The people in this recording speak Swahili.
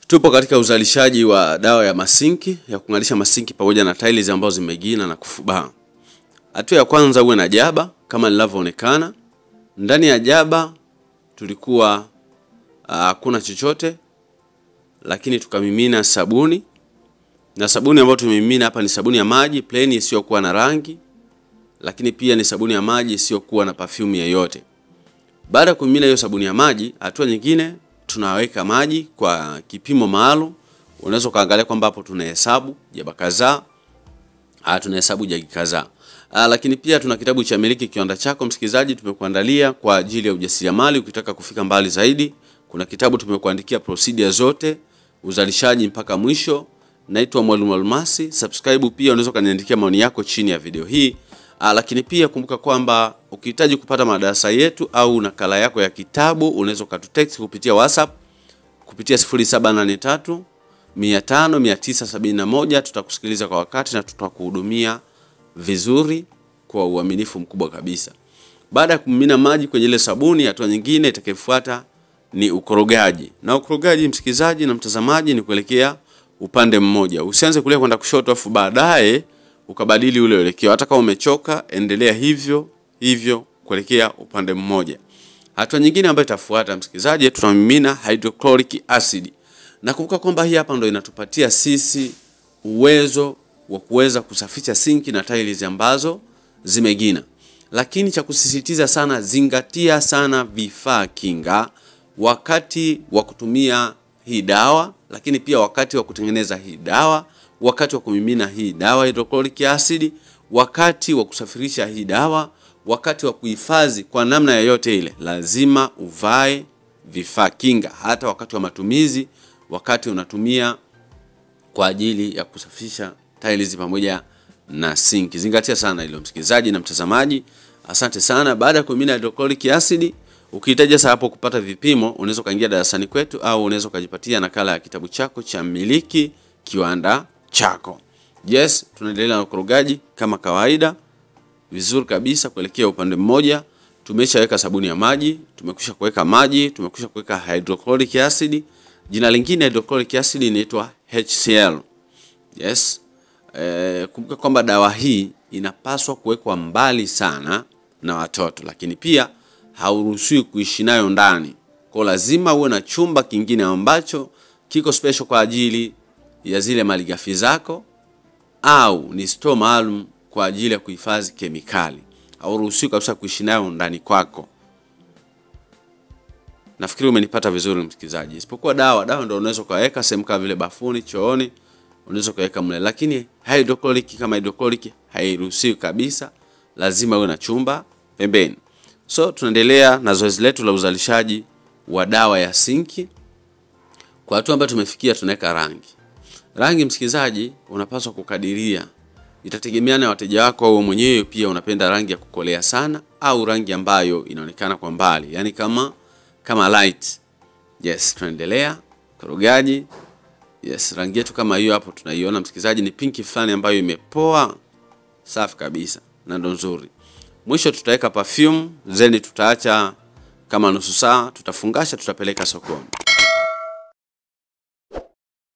Tupo katika uzalishaji wa dawa ya masinki, ya kung'arisha masinki pamoja na tiles ambazo zimegina na kufubaa. Hatua ya kwanza uwe na jaba kama linavyoonekana. Ndani ya jaba tulikuwa hakuna chochote, lakini tukamimina sabuni. Na sabuni ambayo tumimina hapa ni sabuni ya maji plain isiyokuwa na rangi, lakini pia ni sabuni ya maji isiyokuwa na perfume yoyote. Baada ya kumimina hiyo sabuni ya maji, hatua nyingine tunaweka maji kwa kipimo maalum. Unaweza kaangalia kwamba hapo tunahesabu jaba kadhaa, tunahesabu jagi kadhaa. Lakini pia tuna kitabu cha Miliki Kiwanda Chako, msikilizaji, tumekuandalia kwa ajili ya ujasiriamali. Ukitaka kufika mbali zaidi, kuna kitabu tumekuandikia procedure zote, uzalishaji mpaka mwisho. Naitwa Mwalimu Almasi. Subscribe pia, unaweza kaniandikia maoni yako chini ya video hii. Lakini pia kumbuka kwamba ukihitaji kupata madarasa yetu au nakala yako ya kitabu, unaweza kututext kupitia WhatsApp kupitia 0783 500 971. Tutakusikiliza kwa wakati na tutakuhudumia vizuri kwa uaminifu mkubwa kabisa. Baada ya kumimina maji kwenye ile sabuni, hatua nyingine itakayofuata ni ukorogaji. Na ukorogaji, msikilizaji na mtazamaji, ni kuelekea upande mmoja. Usianze kulia kwenda kushoto afu baadaye ukabadili ule uelekeo. Hata kama umechoka, endelea hivyo hivyo kuelekea upande mmoja. Hatua nyingine ambayo itafuata, msikilizaji, tunamimina hydrochloric acid. Na kumbuka kwamba hii hapa ndio inatupatia sisi uwezo wa kuweza kusafisha sinki na tiles ambazo zimegina. Lakini cha kusisitiza sana, zingatia sana vifaa kinga wakati wa kutumia hii dawa, lakini pia wakati wa kutengeneza hii dawa, wakati wa kumimina hii dawa hydrochloric acid, wakati wa kusafirisha hii dawa, wakati wa kuhifadhi kwa namna yoyote ile, lazima uvae vifaa kinga. Hata wakati wa matumizi, wakati unatumia kwa ajili ya kusafisha tiles pamoja na sinki. Zingatia sana hilo, msikilizaji na mtazamaji. Asante sana. Baada ya kumimina hydrochloric acid, ukihitaji sasa hapo kupata vipimo, unaweza kaingia darasani kwetu au unaweza kujipatia nakala ya kitabu chako cha Miliki Kiwanda Chako. Yes, tunaendelea na ukorogaji kama kawaida vizuri kabisa kuelekea upande mmoja. Tumeshaweka sabuni ya maji, tumekwisha kuweka maji, tumekwisha kuweka hydrochloric acid. Jina lingine hydrochloric acid inaitwa HCl. Yes. Kumbuka kwamba dawa hii inapaswa kuwekwa mbali sana na watoto, lakini pia hauruhusiwi kuishi nayo ndani. Kwa lazima uwe na chumba kingine ambacho kiko special kwa ajili ya zile malighafi zako, au ni store maalum kwa ajili ya kuhifadhi kemikali. Hauruhusiwi kabisa kuishi nayo ndani kwako. Nafikiri umenipata vizuri, msikilizaji. Isipokuwa dawa ndio unaweza kuweka sehemu kama vile bafuni, chooni, unaweza kuweka mle, lakini hydrochloric kama hydrochloric hairuhusiwi kabisa. Lazima uwe na chumba pembeni. So tunaendelea na zoezi letu la uzalishaji wa dawa ya sinki. Kwa hatua ambayo tumefikia, tunaweka rangi. Rangi, msikilizaji, unapaswa kukadiria. Itategemeana na wateja wako au mwenyewe pia unapenda rangi ya kukolea sana au rangi ambayo inaonekana kwa mbali, yani kama light. Yes, tunaendelea korogaji. Yes, rangi yetu kama hiyo hapo tunaiona, msikilizaji, ni pinki fulani ambayo imepoa safi kabisa na ndo nzuri. Mwisho tutaweka perfume, then tutaacha kama nusu saa, tutafungasha, tutapeleka sokoni.